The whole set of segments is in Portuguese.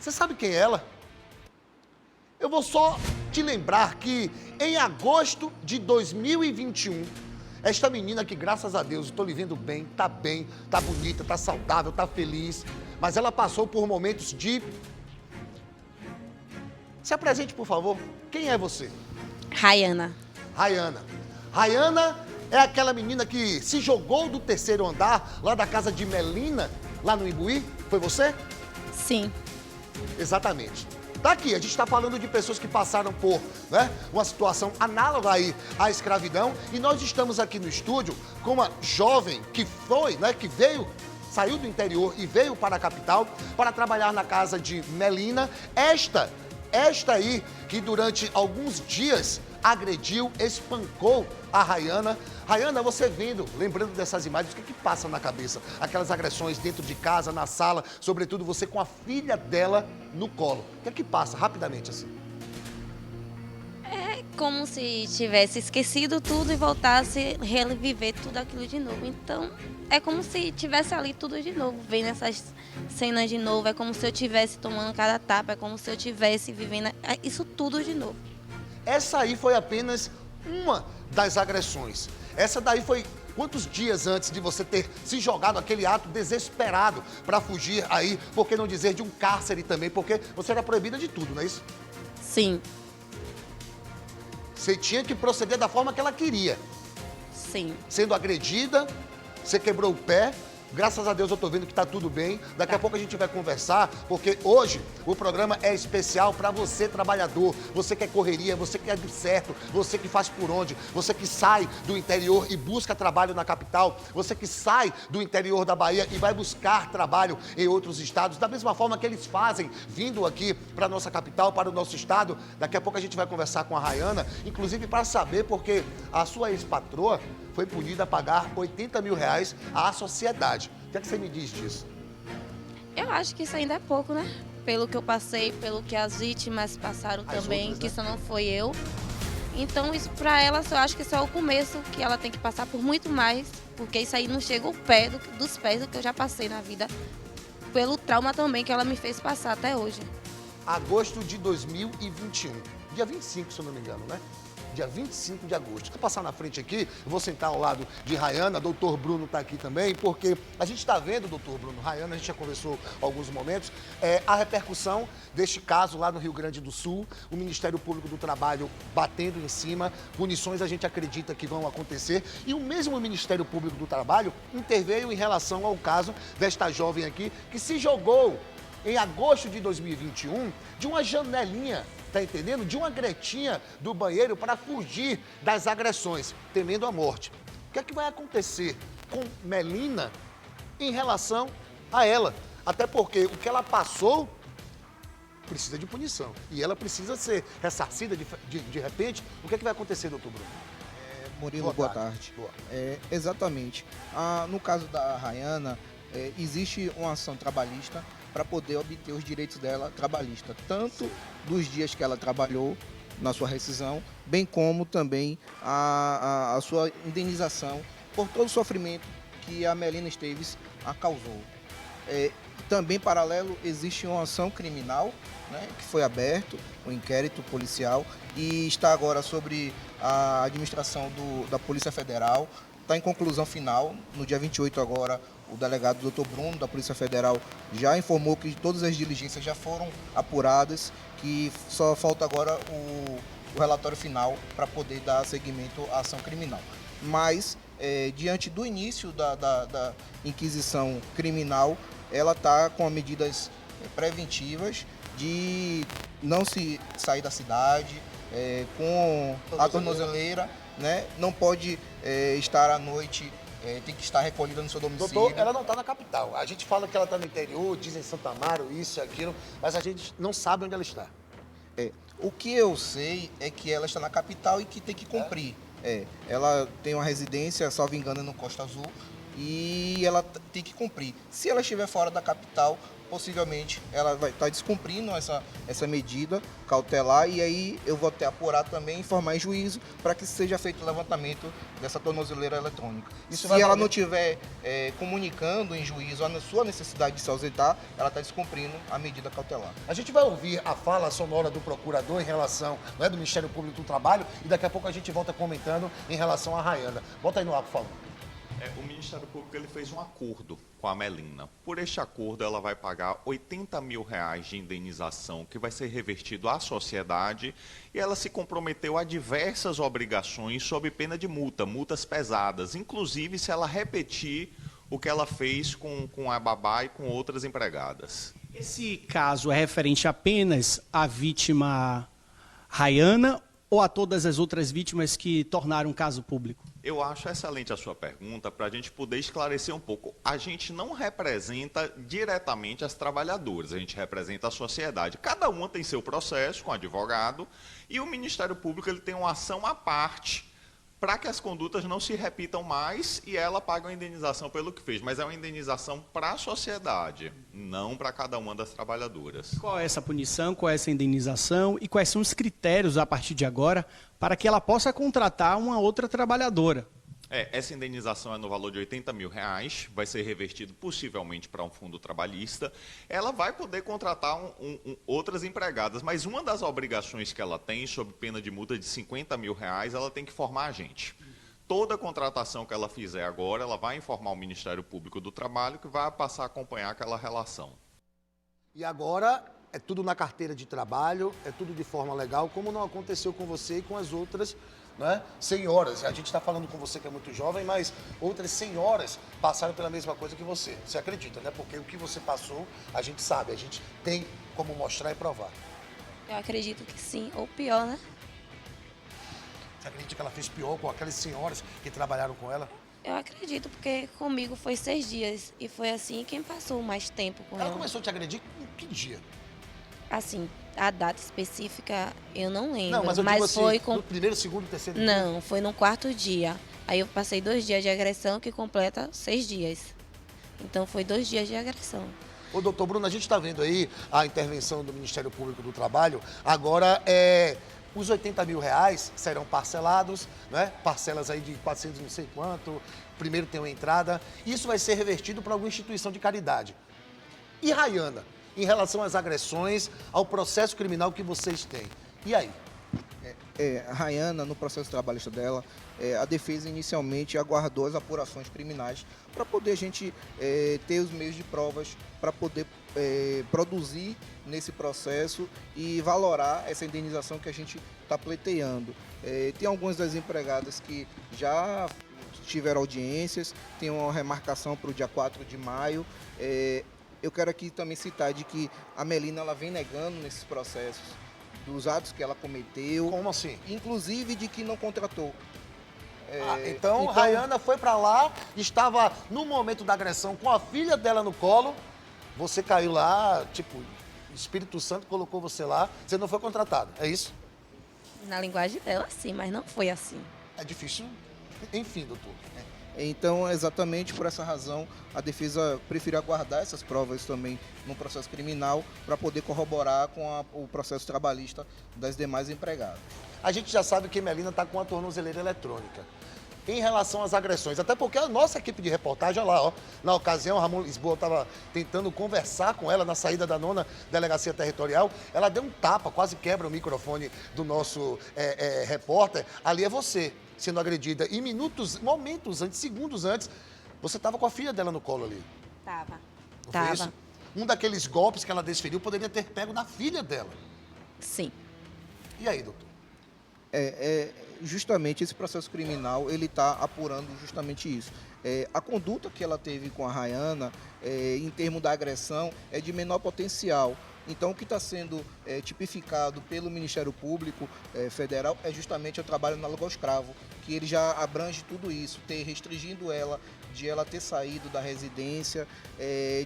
Você sabe quem é ela? Eu vou só te lembrar que em agosto de 2021, esta menina que, graças a Deus, estou lhe vendo bem, tá bonita, tá saudável, tá feliz, mas ela passou por momentos de... Se apresente, por favor. Quem é você? Rayana. Rayana. Rayana é aquela menina que se jogou do terceiro andar, lá da casa de Melina, lá no Imbuí? Foi você? Sim. Exatamente. Daqui, a gente está falando de pessoas que passaram por, né, uma situação análoga aí à escravidão, e nós estamos aqui no estúdio com uma jovem que foi, né, que veio, saiu do interior e veio para a capital para trabalhar na casa de Melina. Esta aí que durante alguns dias agrediu, espancou a Rayana. Rayana, você vendo, lembrando dessas imagens, o que passa na cabeça? Aquelas agressões dentro de casa, na sala, sobretudo você com a filha dela no colo. O que passa rapidamente assim? É como se tivesse esquecido tudo e voltasse a reviver tudo aquilo de novo. Então, é como se tivesse ali tudo de novo, vendo essas cenas de novo. É como se eu estivesse tomando cada tapa, é como se eu estivesse vivendo isso tudo de novo. Essa aí foi apenas uma das agressões. Essa daí foi quantos dias antes de você ter se jogado aquele ato desesperado para fugir aí, por que não dizer de um cárcere também, porque você era proibida de tudo, não é isso? Sim. Você tinha que proceder da forma que ela queria. Sim. Sendo agredida, você quebrou o pé. Graças a Deus eu tô vendo que tá tudo bem. Daqui a pouco a gente vai conversar, porque hoje o programa é especial para você, trabalhador. Você que é correria, você que é do certo, você que faz por onde, você que sai do interior e busca trabalho na capital, você que sai do interior da Bahia e vai buscar trabalho em outros estados, da mesma forma que eles fazem, vindo aqui para nossa capital, para o nosso estado. Daqui a pouco a gente vai conversar com a Rayana, inclusive para saber porque a sua ex-patroa foi punida a pagar R$80 mil à sociedade. O que é que você me diz disso? Eu acho que isso ainda é pouco, né? Pelo que eu passei, pelo que as vítimas passaram As também, outras, que né? isso não foi eu. Então, isso pra ela, eu acho que isso é o começo, que ela tem que passar por muito mais, porque isso aí não chega ao pé dos pés do que eu já passei na vida, pelo trauma também que ela me fez passar até hoje. Agosto de 2021, dia 25, se eu não me engano, né? Dia 25 de agosto. Vou passar na frente aqui, eu vou sentar ao lado de Rayana, doutor Bruno está aqui também, porque a gente está vendo, doutor Bruno, Rayana, a gente já conversou alguns momentos, a repercussão deste caso lá no Rio Grande do Sul, o Ministério Público do Trabalho batendo em cima, punições a gente acredita que vão acontecer, e o mesmo Ministério Público do Trabalho interveio em relação ao caso desta jovem aqui, que se jogou em agosto de 2021 de uma janelinha, tá entendendo? De uma gretinha do banheiro para fugir das agressões, temendo a morte. O que é que vai acontecer com Melina em relação a ela? Até porque o que ela passou precisa de punição e ela precisa ser ressarcida de repente. O que é que vai acontecer, doutor Bruno? Murilo, boa tarde. Boa. Exatamente. No caso da Rayana, existe uma ação trabalhista para poder obter os direitos dela trabalhista, tanto dos dias que ela trabalhou na sua rescisão, bem como também a sua indenização por todo o sofrimento que a Melina Esteves a causou. Também, paralelo, existe uma ação criminal, né, que foi aberto, um inquérito policial, e está agora sobre a administração da Polícia Federal. Está em conclusão final. No dia 28 agora, o delegado Dr. Bruno, da Polícia Federal, já informou que todas as diligências já foram apuradas, que só falta agora o relatório final para poder dar seguimento à ação criminal. Mas, diante do início da inquisição criminal, ela está com medidas preventivas de não se sair da cidade, com a tornozeleira, né? Não pode estar à noite, tem que estar recolhida no seu domicílio. Doutor, ela não está na capital. A gente fala que ela está no interior, dizem Santa Amaro, isso e aquilo, mas a gente não sabe onde ela está. O que eu sei é que ela está na capital e que tem que cumprir. Ela tem uma residência, salvo engano, no Costa Azul, e ela tem que cumprir. Se ela estiver fora da capital, possivelmente ela vai estar descumprindo essa medida cautelar e aí eu vou até apurar também e informar em juízo para que seja feito o levantamento dessa tornozeleira eletrônica. E se ela não estiver comunicando em juízo a sua necessidade de se ausentar, ela está descumprindo a medida cautelar. A gente vai ouvir a fala sonora do procurador em relação, não é, do Ministério Público do Trabalho e daqui a pouco a gente volta comentando em relação à Rayana. Bota aí no ar, por favor. O Ministério Público ele fez um acordo com a Melina. Por este acordo, ela vai pagar R$80 mil de indenização, que vai ser revertido à sociedade, e ela se comprometeu a diversas obrigações sob pena de multa, multas pesadas, inclusive se ela repetir o que ela fez com a babá e com outras empregadas. Esse caso é referente apenas à vítima Rayana ou a todas as outras vítimas que tornaram um caso público? Eu acho excelente a sua pergunta para a gente poder esclarecer um pouco. A gente não representa diretamente as trabalhadoras, a gente representa a sociedade. Cada uma tem seu processo com advogado e o Ministério Público ele tem uma ação à parte para que as condutas não se repitam mais e ela paga uma indenização pelo que fez. Mas é uma indenização para a sociedade, não para cada uma das trabalhadoras. Qual é essa punição, qual é essa indenização e quais são os critérios a partir de agora para que ela possa contratar uma outra trabalhadora? Essa indenização é no valor de R$80 mil, vai ser revertido possivelmente para um fundo trabalhista. Ela vai poder contratar outras empregadas, mas uma das obrigações que ela tem, sob pena de multa de R$50 mil, ela tem que formar a gente. Toda contratação que ela fizer agora, ela vai informar o Ministério Público do Trabalho, que vai passar a acompanhar aquela relação. E agora é tudo na carteira de trabalho, é tudo de forma legal, como não aconteceu com você e com as outras, né, senhoras. A gente está falando com você que é muito jovem, mas outras senhoras passaram pela mesma coisa que você. Você acredita, né? Porque o que você passou, a gente sabe, a gente tem como mostrar e provar. Eu acredito que sim, ou pior, né? Você acredita que ela fez pior com aquelas senhoras que trabalharam com ela? Eu acredito, porque comigo foi 6 dias e foi assim quem passou mais tempo com Ela ela. começou a te agredir em que dia? Assim, a data específica eu não lembro. Não, mas eu digo assim, foi com... no primeiro, segundo, terceiro dia? Não, foi no 4º dia. Aí eu passei 2 dias de agressão, que completa 6 dias. Então foi 2 dias de agressão. Ô, doutor Bruno, a gente está vendo aí a intervenção do Ministério Público do Trabalho. Agora, os R$80 mil serão parcelados, né? Parcelas aí de 400 não sei quanto. Primeiro tem uma entrada. Isso vai ser revertido para alguma instituição de caridade. E Rayana, em relação às agressões, ao processo criminal que vocês têm. E aí? A Rayana, no processo trabalhista dela, a defesa inicialmente aguardou as apurações criminais para poder a gente ter os meios de provas, para poder produzir nesse processo e valorar essa indenização que a gente está pleiteando. Tem algumas das empregadas que já tiveram audiências, tem uma remarcação para o dia 4 de maio. Eu quero aqui também citar de que a Melina ela vem negando nesses processos dos atos que ela cometeu. Como assim? Inclusive de que não contratou. Então, Rayana foi para lá, estava no momento da agressão com a filha dela no colo. Você caiu lá, tipo, o Espírito Santo colocou você lá, você não foi contratado, é isso? Na linguagem dela, sim, mas não foi assim. É difícil, enfim, doutor. Então, exatamente por essa razão, a defesa preferiu aguardar essas provas também no processo criminal para poder corroborar com o processo trabalhista das demais empregadas. A gente já sabe que Melina está com a tornozeleira eletrônica. Em relação às agressões, até porque a nossa equipe de reportagem, olha lá, ó, na ocasião, Ramon Lisboa estava tentando conversar com ela na saída da 9ª Delegacia Territorial, ela deu um tapa, quase quebra o microfone do nosso repórter. Ali é você sendo agredida. E momentos antes, segundos antes, você estava com a filha dela no colo ali. Tava. Não foi isso? Um daqueles golpes que ela desferiu poderia ter pego na filha dela. Sim. E aí, doutor? Justamente esse processo criminal, ele está apurando justamente isso. A conduta que ela teve com a Rayana, em termos da agressão, é de menor potencial. Então, o que está sendo tipificado pelo Ministério Público Federal é justamente o trabalho análogo ao escravo, que ele já abrange tudo isso, restringindo ela, de ela ter saído da residência,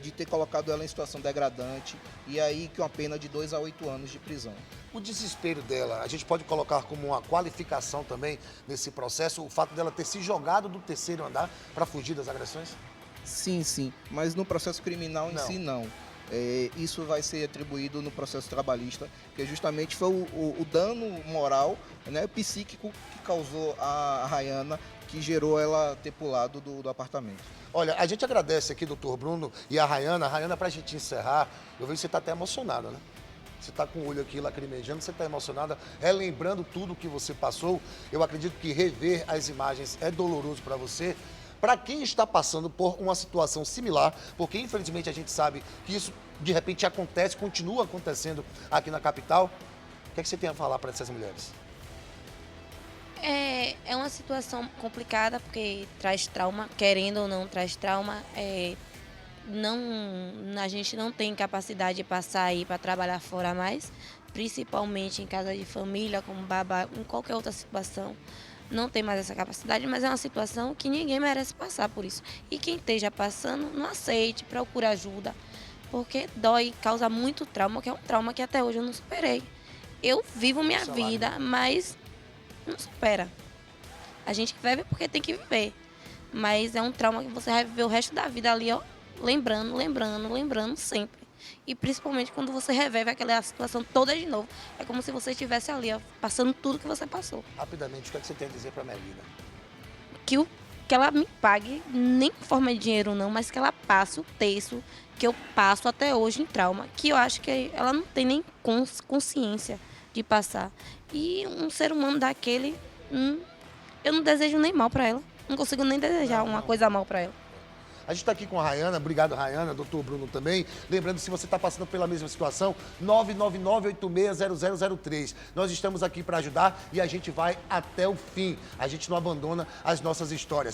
de ter colocado ela em situação degradante, e aí que uma pena de 2 a 8 anos de prisão. O desespero dela, a gente pode colocar como uma qualificação também nesse processo, o fato dela ter se jogado do 3º andar para fugir das agressões? Sim, mas no processo criminal em si, não. isso vai ser atribuído no processo trabalhista, que justamente foi o dano moral, né, psíquico que causou a Rayana, que gerou ela ter pulado do apartamento. Olha, a gente agradece aqui, doutor Bruno e a Rayana. Rayana, pra gente encerrar, eu vejo que você tá até emocionada, né? Você tá com o olho aqui lacrimejando, você tá emocionada, relembrando tudo que você passou. Eu acredito que rever as imagens é doloroso para você. Para quem está passando por uma situação similar, porque infelizmente a gente sabe que isso de repente acontece, continua acontecendo aqui na capital, o que é que você tem a falar para essas mulheres? É uma situação complicada, porque traz trauma, querendo ou não, traz trauma. A gente não tem capacidade de passar aí para trabalhar fora mais, principalmente em casa de família, como babá, em qualquer outra situação. Não tem mais essa capacidade, mas é uma situação que ninguém merece passar por isso. E quem esteja passando, não aceite, procure ajuda, porque dói, causa muito trauma, que é um trauma que até hoje eu não superei. Eu vivo minha vida, mas não supera. A gente vive porque tem que viver, mas é um trauma que você vai viver o resto da vida ali, ó, lembrando sempre. E principalmente quando você revive aquela situação toda de novo. É como se você estivesse ali, ó, passando tudo que você passou. Rapidamente, o que é que você tem a dizer para a Melina? Que ela me pague, nem em forma de dinheiro não, mas que ela passe o texto que eu passo até hoje em trauma. Que eu acho que ela não tem nem consciência de passar. E um ser humano daquele, eu não desejo nem mal para ela. Não consigo nem desejar uma coisa mal para ela. A gente está aqui com a Rayana, obrigado Rayana, doutor Bruno também. Lembrando, se você está passando pela mesma situação, 999-860003. Nós estamos aqui para ajudar e a gente vai até o fim. A gente não abandona as nossas histórias.